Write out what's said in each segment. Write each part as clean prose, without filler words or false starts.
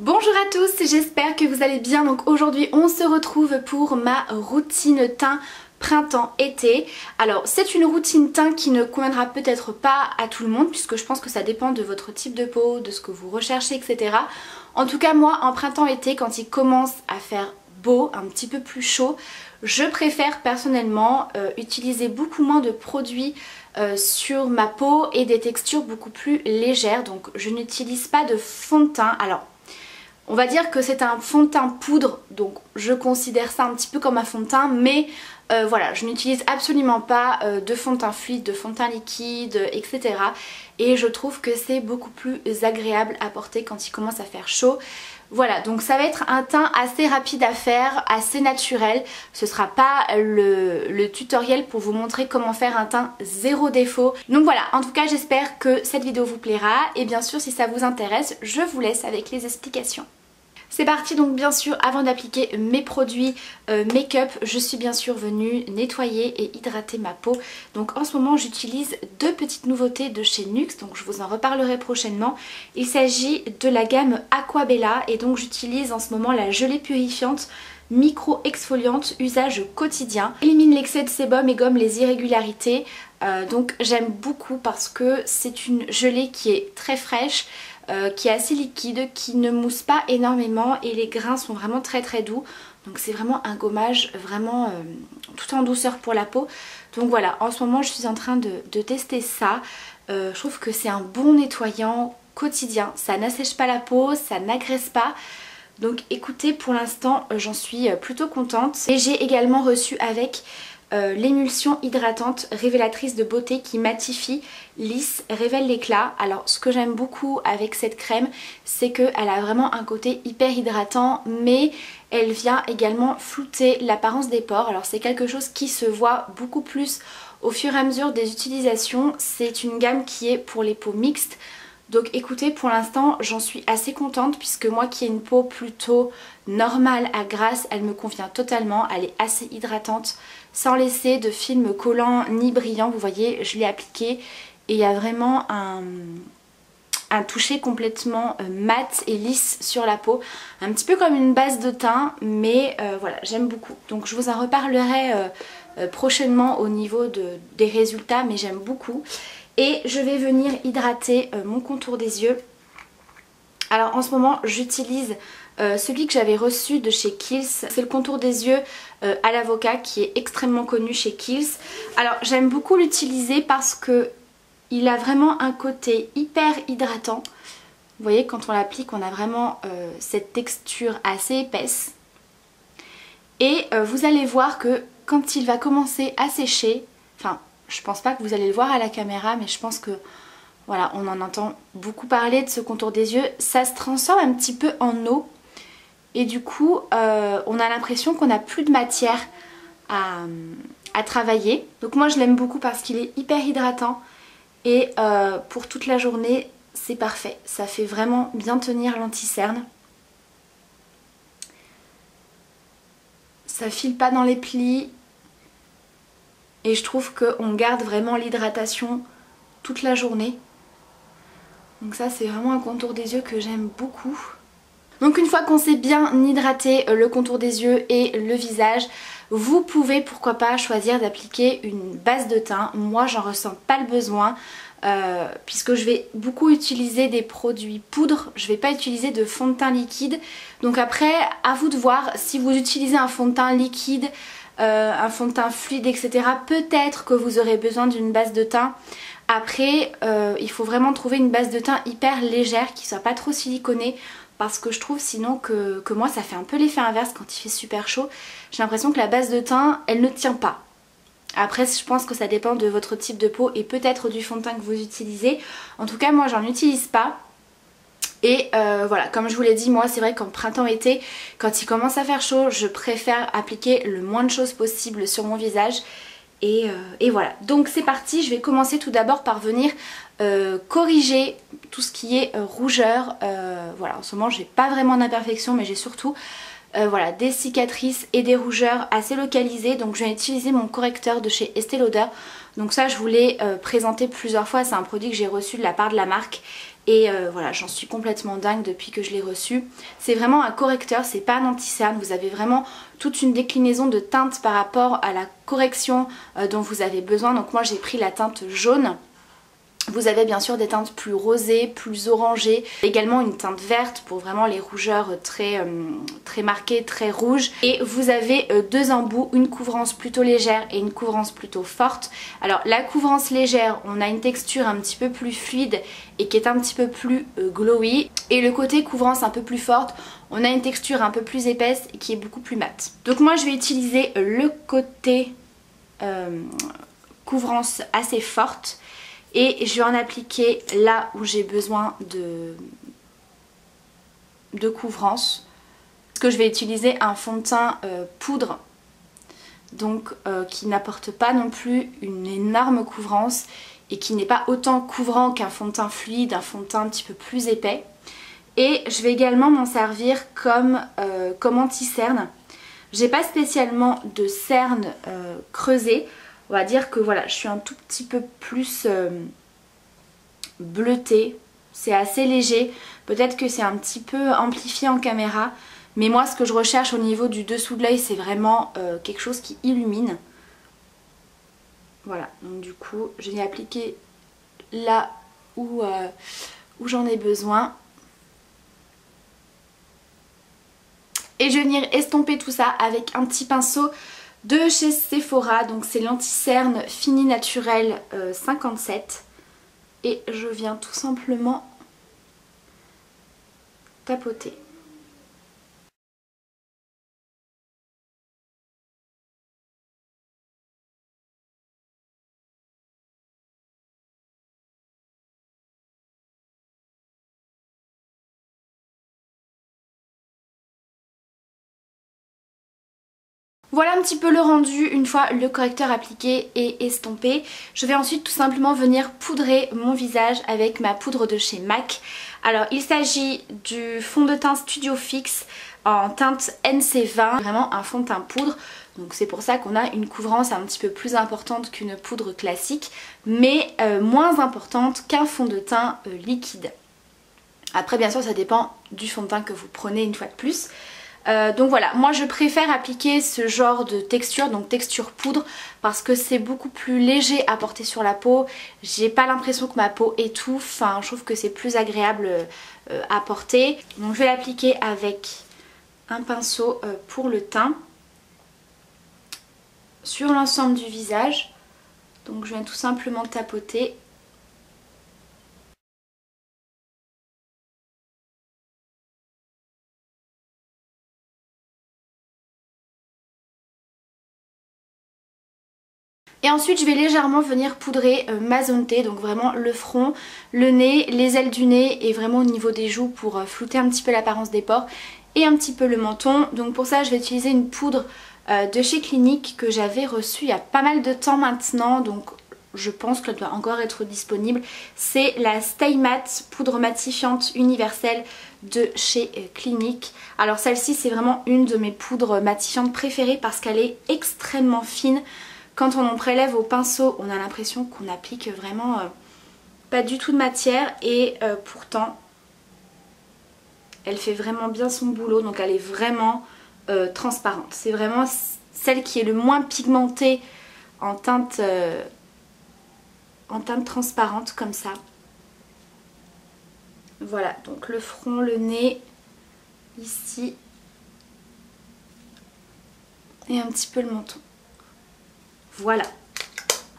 Bonjour à tous, j'espère que vous allez bien. Donc aujourd'hui on se retrouve pour ma routine teint printemps-été. Alors c'est une routine teint qui ne conviendra peut-être pas à tout le monde puisque je pense que ça dépend de votre type de peau, de ce que vous recherchez, etc. En tout cas moi en printemps-été, quand il commence à faire beau, un petit peu plus chaud, je préfère personnellement utiliser beaucoup moins de produits sur ma peau et des textures beaucoup plus légères. Donc je n'utilise pas de fond de teint. Alors on va dire que c'est un fond de teint poudre, donc je considère ça un petit peu comme un fond de teint, mais voilà, je n'utilise absolument pas de fond de teint fluide, de fond de teint liquide, etc. Et je trouve que c'est beaucoup plus agréable à porter quand il commence à faire chaud. Voilà, donc ça va être un teint assez rapide à faire, assez naturel. Ce sera pas le tutoriel pour vous montrer comment faire un teint zéro défaut. Donc voilà, en tout cas j'espère que cette vidéo vous plaira. Et bien sûr si ça vous intéresse, je vous laisse avec les explications. C'est parti, donc bien sûr avant d'appliquer mes produits make-up, je suis bien sûr venue nettoyer et hydrater ma peau. Donc en ce moment j'utilise deux petites nouveautés de chez NYX, donc je vous en reparlerai prochainement. Il s'agit de la gamme Aquabella et donc j'utilise en ce moment la gelée purifiante micro-exfoliante usage quotidien. Élimine l'excès de sébum et gomme les irrégularités. Donc j'aime beaucoup parce que c'est une gelée qui est très fraîche, qui est assez liquide, qui ne mousse pas énormément et les grains sont vraiment très doux. Donc c'est vraiment un gommage vraiment tout en douceur pour la peau. Donc voilà, en ce moment je suis en train de tester ça. Je trouve que c'est un bon nettoyant quotidien. Ça n'assèche pas la peau, ça n'agresse pas. Donc écoutez, pour l'instant j'en suis plutôt contente. Et j'ai également reçu avec l'émulsion hydratante révélatrice de beauté qui matifie, lisse, révèle l'éclat. Alors ce que j'aime beaucoup avec cette crème, c'est qu'elle a vraiment un côté hyper hydratant, mais elle vient également flouter l'apparence des pores. Alors c'est quelque chose qui se voit beaucoup plus au fur et à mesure des utilisations. C'est une gamme qui est pour les peaux mixtes. Donc écoutez, pour l'instant j'en suis assez contente puisque moi qui ai une peau plutôt normale à grasse, elle me convient totalement, elle est assez hydratante sans laisser de film collant ni brillant. Vous voyez, je l'ai appliqué et il y a vraiment un toucher complètement mat et lisse sur la peau, un petit peu comme une base de teint, mais voilà, j'aime beaucoup. Donc je vous en reparlerai prochainement au niveau des résultats, mais j'aime beaucoup. Et je vais venir hydrater mon contour des yeux. Alors en ce moment j'utilise celui que j'avais reçu de chez Kiehl's. C'est le contour des yeux à l'avocat qui est extrêmement connu chez Kiehl's. Alors j'aime beaucoup l'utiliser parce que il a vraiment un côté hyper hydratant. Vous voyez, quand on l'applique on a vraiment cette texture assez épaisse. Et vous allez voir que quand il va commencer à sécher, enfin je pense pas que vous allez le voir à la caméra, mais je pense que voilà, on en entend beaucoup parler de ce contour des yeux. Ça se transforme un petit peu en eau et du coup on a l'impression qu'on n'a plus de matière à travailler. Donc moi je l'aime beaucoup parce qu'il est hyper hydratant et pour toute la journée c'est parfait. Ça fait vraiment bien tenir l'anti-cerne. Ça file pas dans les plis. Et je trouve qu'on garde vraiment l'hydratation toute la journée. Donc ça c'est vraiment un contour des yeux que j'aime beaucoup. Donc une fois qu'on s'est bien hydraté le contour des yeux et le visage, vous pouvez pourquoi pas choisir d'appliquer une base de teint. Moi j'en ressens pas le besoin puisque je vais beaucoup utiliser des produits poudre. Je vais pas utiliser de fond de teint liquide. Donc après à vous de voir si vous utilisez un fond de teint liquide, un fond de teint fluide, etc. Peut-être que vous aurez besoin d'une base de teint. Après il faut vraiment trouver une base de teint hyper légère qui soit pas trop siliconée, parce que je trouve sinon que moi ça fait un peu l'effet inverse quand il fait super chaud. J'ai l'impression que la base de teint elle ne tient pas. Après je pense que ça dépend de votre type de peau et peut-être du fond de teint que vous utilisez. En tout cas moi j'en utilise pas. Et voilà, comme je vous l'ai dit, moi c'est vrai qu'en printemps-été, quand il commence à faire chaud, je préfère appliquer le moins de choses possible sur mon visage. Et voilà, donc c'est parti, je vais commencer tout d'abord par venir corriger tout ce qui est rougeur. Voilà, en ce moment j'ai pas vraiment d'imperfection, mais j'ai surtout voilà, des cicatrices et des rougeurs assez localisées. Donc je vais utiliser mon correcteur de chez Estée Lauder. Donc ça je vous l'ai présenté plusieurs fois, c'est un produit que j'ai reçu de la part de la marque. Et voilà, j'en suis complètement dingue depuis que je l'ai reçu. C'est vraiment un correcteur, c'est pas un anti-cerne. Vous avez vraiment toute une déclinaison de teintes par rapport à la correction dont vous avez besoin. Donc moi j'ai pris la teinte jaune. Vous avez bien sûr des teintes plus rosées, plus orangées, également une teinte verte pour vraiment les rougeurs très marquées, très rouges. Et vous avez deux embouts, une couvrance plutôt légère et une couvrance plutôt forte. Alors la couvrance légère, on a une texture un petit peu plus fluide et qui est un petit peu plus glowy. Et le côté couvrance un peu plus forte, on a une texture un peu plus épaisse et qui est beaucoup plus mate. Donc moi je vais utiliser le côté couvrance assez forte. Et je vais en appliquer là où j'ai besoin de couvrance. Parce que je vais utiliser un fond de teint poudre. Donc qui n'apporte pas non plus une énorme couvrance. Et qui n'est pas autant couvrant qu'un fond de teint fluide, un fond de teint un petit peu plus épais. Et je vais également m'en servir comme anti-cerne. J'ai pas spécialement de cerne creusée. On va dire que voilà, je suis un tout petit peu plus bleutée. C'est assez léger. Peut-être que c'est un petit peu amplifié en caméra. Mais moi, ce que je recherche au niveau du dessous de l'œil, c'est vraiment quelque chose qui illumine. Voilà, donc du coup, je vais appliquer là où j'en ai besoin. Et je vais venir estomper tout ça avec un petit pinceau de chez Sephora, donc c'est l'anti-cerne Fini Naturel 57 et je viens tout simplement tapoter. Voilà un petit peu le rendu une fois le correcteur appliqué et estompé. Je vais ensuite tout simplement venir poudrer mon visage avec ma poudre de chez MAC. Alors il s'agit du fond de teint Studio Fix en teinte NC20, vraiment un fond de teint poudre. Donc c'est pour ça qu'on a une couvrance un petit peu plus importante qu'une poudre classique, mais moins importante qu'un fond de teint liquide. Après bien sûr ça dépend du fond de teint que vous prenez une fois de plus. Donc voilà, moi je préfère appliquer ce genre de texture, donc texture poudre, parce que c'est beaucoup plus léger à porter sur la peau. J'ai pas l'impression que ma peau étouffe, enfin je trouve que c'est plus agréable à porter. Donc je vais l'appliquer avec un pinceau pour le teint sur l'ensemble du visage. Donc je viens tout simplement tapoter. Et ensuite je vais légèrement venir poudrer ma zone T, donc vraiment le front, le nez, les ailes du nez et vraiment au niveau des joues pour flouter un petit peu l'apparence des pores et un petit peu le menton. Donc pour ça je vais utiliser une poudre de chez Clinique que j'avais reçue il y a pas mal de temps maintenant, donc je pense qu'elle doit encore être disponible. C'est la Stay Matte poudre matifiante universelle de chez Clinique. Alors celle-ci c'est vraiment une de mes poudres matifiantes préférées parce qu'elle est extrêmement fine. Quand on en prélève au pinceau, on a l'impression qu'on applique vraiment pas du tout de matière et pourtant elle fait vraiment bien son boulot, donc elle est vraiment transparente. C'est vraiment celle qui est le moins pigmentée en teinte transparente comme ça. Voilà, donc le front, le nez, ici et un petit peu le menton. Voilà.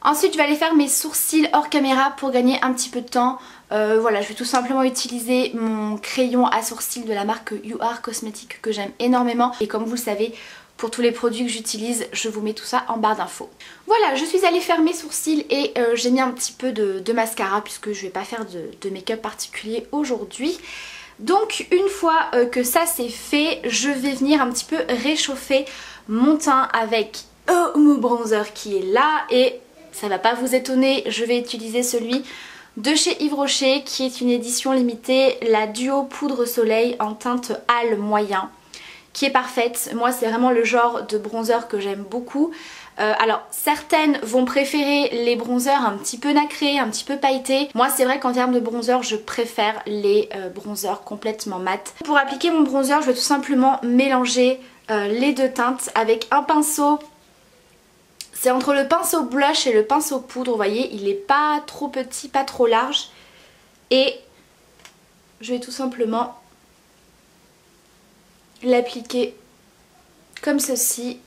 Ensuite je vais aller faire mes sourcils hors caméra pour gagner un petit peu de temps. Voilà, je vais tout simplement utiliser mon crayon à sourcils de la marque You Are Cosmetics que j'aime énormément. Et comme vous le savez, pour tous les produits que j'utilise, je vous mets tout ça en barre d'infos. Voilà, je suis allée faire mes sourcils et j'ai mis un petit peu de mascara puisque je vais pas faire de make-up particulier aujourd'hui. Donc une fois que ça c'est fait, je vais venir un petit peu réchauffer mon teint avec mon bronzer qui est là et ça va pas vous étonner, je vais utiliser celui de chez Yves Rocher qui est une édition limitée, la Duo Poudre Soleil en teinte Hale moyen qui est parfaite. Moi c'est vraiment le genre de bronzer que j'aime beaucoup. Alors certaines vont préférer les bronzers un petit peu nacrés, un petit peu pailletés. Moi c'est vrai qu'en termes de bronzer je préfère les bronzers complètement mat. Pour appliquer mon bronzer je vais tout simplement mélanger les deux teintes avec un pinceau. C'est entre le pinceau blush et le pinceau poudre, vous voyez, il n'est pas trop petit, pas trop large. Et je vais tout simplement l'appliquer comme ceci.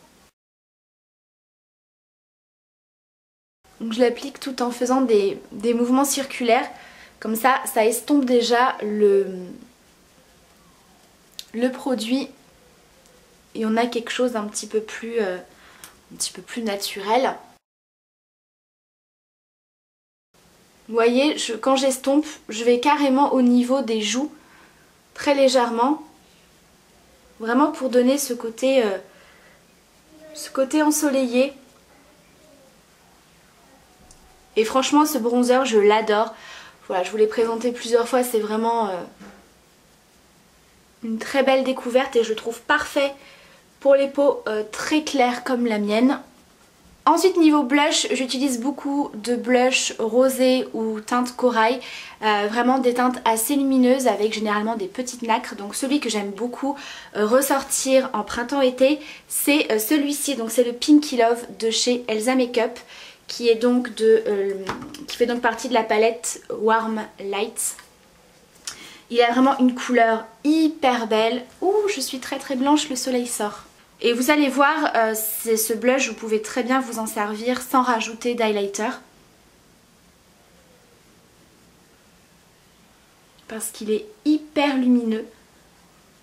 Donc je l'applique tout en faisant des mouvements circulaires. Comme ça estompe déjà le produit. Et on a quelque chose d'un petit peu plus naturel. Vous voyez, quand j'estompe, je vais carrément au niveau des joues, très légèrement. Vraiment pour donner ce côté ensoleillé. Et franchement, ce bronzer, je l'adore. Voilà, je vous l'ai présenté plusieurs fois, c'est vraiment une très belle découverte et je le trouve parfait pour les peaux très claires comme la mienne. Ensuite niveau blush, j'utilise beaucoup de blush rosé ou teinte corail, vraiment des teintes assez lumineuses avec généralement des petites nacres. Donc celui que j'aime beaucoup ressortir en printemps-été, c'est celui-ci, donc c'est le Pinky Love de chez Elsa Makeup, qui est donc qui fait donc partie de la palette Warm Lights. Il a vraiment une couleur hyper belle. Ouh, je suis très très blanche, le soleil sort. Et vous allez voir, c'est ce blush, vous pouvez très bien vous en servir sans rajouter d'highlighter. Parce qu'il est hyper lumineux.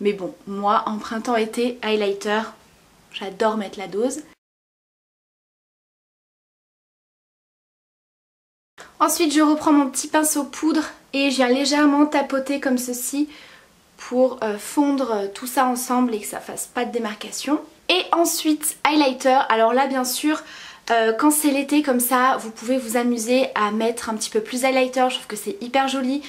Mais bon, moi en printemps-été, highlighter, j'adore mettre la dose. Ensuite je reprends mon petit pinceau poudre et je viens légèrement tapoter comme ceci pour fondre tout ça ensemble et que ça fasse pas de démarcation. Et ensuite highlighter, alors là bien sûr quand c'est l'été comme ça vous pouvez vous amuser à mettre un petit peu plus highlighter, je trouve que c'est hyper joli.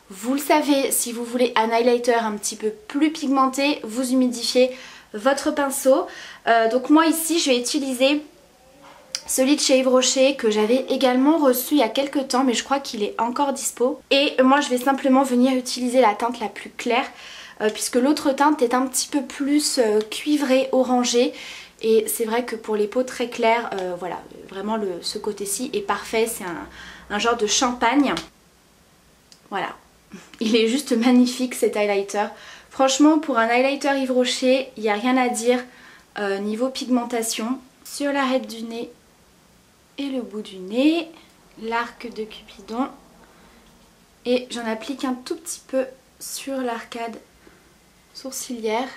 Vous le savez, si vous voulez un highlighter un petit peu plus pigmenté, vous humidifiez votre pinceau. Donc moi ici je vais utiliser celui de chez Yves Rocher que j'avais également reçu il y a quelques temps mais je crois qu'il est encore dispo. Et moi je vais simplement venir utiliser la teinte la plus claire puisque l'autre teinte est un petit peu plus cuivrée, orangée. Et c'est vrai que pour les peaux très claires, voilà, vraiment ce côté-ci est parfait, c'est un genre de champagne. Voilà, il est juste magnifique cet highlighter. Franchement pour un highlighter Yves Rocher, il n'y a rien à dire niveau pigmentation. Sur l'arête du nez et le bout du nez, l'arc de Cupidon, et j'en applique un tout petit peu sur l'arcade sourcilière.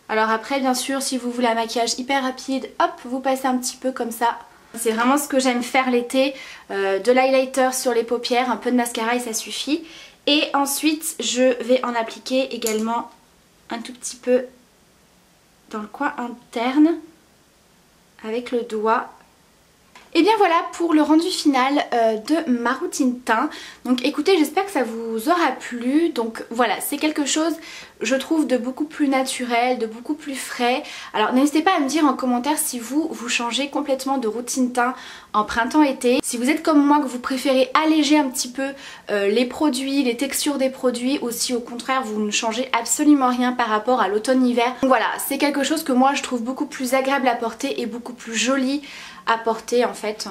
Alors après bien sûr si vous voulez un maquillage hyper rapide, hop vous passez un petit peu comme ça. C'est vraiment ce que j'aime faire l'été, de l'highlighter sur les paupières, un peu de mascara et ça suffit. Et ensuite je vais en appliquer également un tout petit peu dans le coin interne avec le doigt. Et bien voilà pour le rendu final de ma routine teint. Donc écoutez, j'espère que ça vous aura plu. Donc voilà, c'est quelque chose je trouve de beaucoup plus naturel, de beaucoup plus frais. Alors n'hésitez pas à me dire en commentaire si vous changez complètement de routine teint en printemps-été. Si vous êtes comme moi, que vous préférez alléger un petit peu les produits, les textures des produits, ou si au contraire vous ne changez absolument rien par rapport à l'automne-hiver. Donc voilà, c'est quelque chose que moi je trouve beaucoup plus agréable à porter et beaucoup plus joli à porter en fait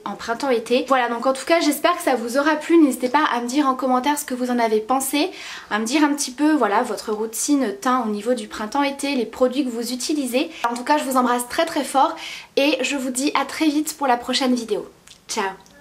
en printemps-été. Voilà, donc en tout cas j'espère que ça vous aura plu. N'hésitez pas à me dire en commentaire ce que vous en avez pensé, à me dire un petit peu voilà votre routine teint au niveau du printemps-été, les produits que vous utilisez. En tout cas je vous embrasse très très fort et je vous dis à très vite pour la prochaine vidéo. Ciao!